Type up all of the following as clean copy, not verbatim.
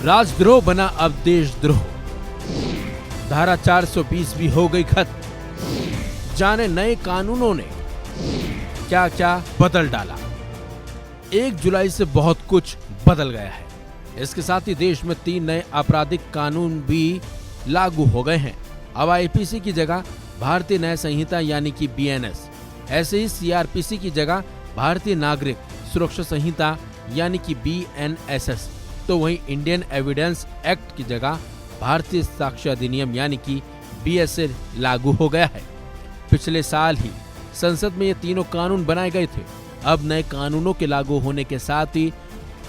राजद्रोह बना अब देशद्रोह। धारा 420 भी हो गई खत्म। जाने नए कानूनों ने क्या क्या बदल डाला। 1 जुलाई से बहुत कुछ बदल गया है। इसके साथ ही देश में 3 नए आपराधिक कानून भी लागू हो गए हैं। अब आईपीसी की जगह भारतीय न्याय संहिता यानी कि बीएनएस, ऐसे ही सीआरपीसी की जगह भारतीय नागरिक सुरक्षा संहिता यानी कि बीएनएसएस, तो वहीं इंडियन एविडेंस एक्ट की जगह भारतीय साक्ष्य अधिनियम यानी कि बीएसए लागू हो गया है। पिछले साल ही संसद में ये तीनों कानून बनाए गए थे। अब नए कानूनों के लागू होने के साथ ही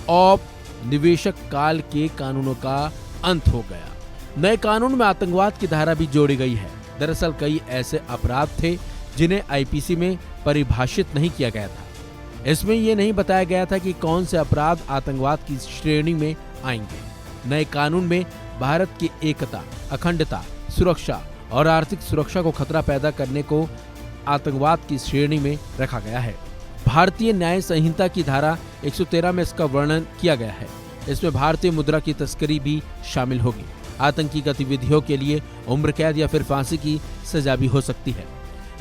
औपनिवेशिक काल के कानूनों का अंत हो गया। नए कानून में आतंकवाद की धारा भी जोड़ी गई है। दरअसल कई ऐसे अपराध थे जिन्हें आईपीसी में परिभाषित नहीं किया गया था। इसमें यह नहीं बताया गया था कि कौन से अपराध आतंकवाद की श्रेणी में आएंगे। नए कानून में भारत की एकता, अखंडता, सुरक्षा और आर्थिक सुरक्षा को खतरा पैदा करने को आतंकवाद की श्रेणी में रखा गया है। भारतीय न्याय संहिता की धारा 113 में इसका वर्णन किया गया है। इसमें भारतीय मुद्रा की तस्करी भी शामिल होगी। आतंकी गतिविधियों के लिए उम्र कैद या फिर फांसी की सजा भी हो सकती है।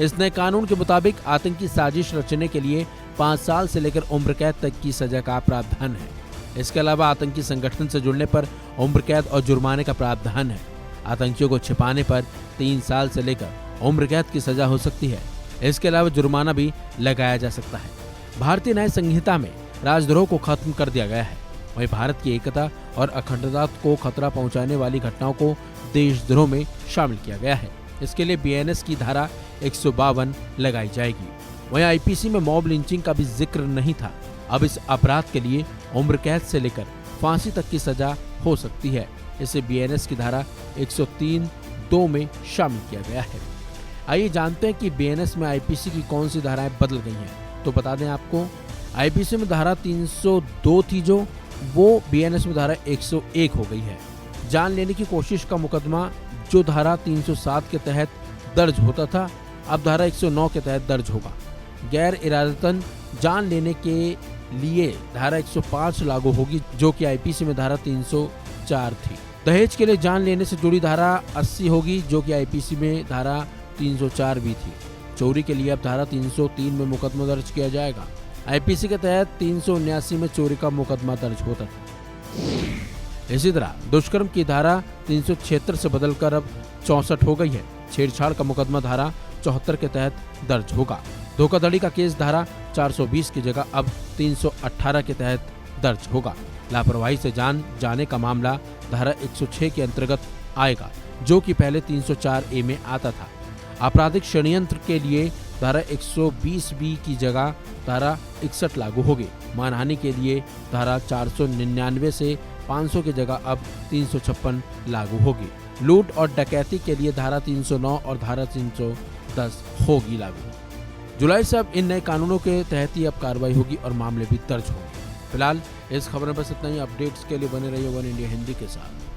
इस नए कानून के मुताबिक आतंकी साजिश रचने के लिए 5 साल से लेकर उम्र कैद तक की सजा का प्रावधान है। इसके अलावा आतंकी संगठन से जुड़ने पर उम्र कैद और जुर्माने का प्रावधान है। आतंकियों को छिपाने पर 3 साल से लेकर उम्र कैद की सजा हो सकती है। इसके अलावा जुर्माना भी लगाया जा सकता है। भारतीय न्याय संहिता में राजद्रोह को खत्म कर दिया गया है। वहीं भारत की एकता और अखंडता को खतरा पहुंचाने वाली घटनाओं को देशद्रोह में शामिल किया गया है। इसके लिए बीएनएस की धारा 152 लगाई जाएगी। वहीं आईपीसी में मॉब लिंचिंग का भी जिक्र नहीं था। अब इस अपराध के लिए उम्र कैद से लेकर फांसी तक की सजा हो सकती है। इसे बीएनएस की धारा 103(2) में शामिल किया गया है। आइए जानते हैं कि बीएनएस में आईपीसी की कौन सी धाराएं बदल गई हैं। तो बता दें आपको, आईपीसी में धारा 302 थी जो वो बीएनएस में धारा 101 हो गई है। जान लेने की कोशिश का मुकदमा जो धारा 307 के तहत दर्ज होता था, अब धारा 109 के तहत दर्ज होगा। गैर इरादतन जान लेने के लिए धारा 105 लागू होगी जो कि आईपीसी में धारा 304 थी। दहेज के लिए जान लेने से जुड़ी धारा 80 होगी जो कि आईपीसी में धारा 304 भी थी। चोरी के लिए अब धारा 303 में मुकदमा दर्ज किया जाएगा। आईपीसी के तहत 379 में चोरी का मुकदमा दर्ज होता था। इसी तरह दुष्कर्म की धारा 376 से बदलकर अब 64 हो गई है। छेड़छाड़ का मुकदमा धारा 74 के तहत दर्ज होगा। धोखाधड़ी का केस धारा 420 की जगह अब 318 के तहत दर्ज होगा। लापरवाही से जान जाने का मामला धारा 106 के अंतर्गत आएगा जो कि पहले 304A में आता था। आपराधिक षड्यंत्र के लिए धारा 120B की जगह धारा 61 लागू होगी। मानहानि के लिए धारा 499 से 500 की जगह अब 356 लागू होगी। लूट और डकैती के लिए धारा 309 और धारा 310 होगी लागू। जुलाई से अब इन नए कानूनों के तहत ही अब कार्रवाई होगी और मामले भी दर्ज होंगे। फिलहाल इस खबर में बस इतना ही। अपडेट्स के लिए बने रहिए वन इंडिया हिंदी के साथ।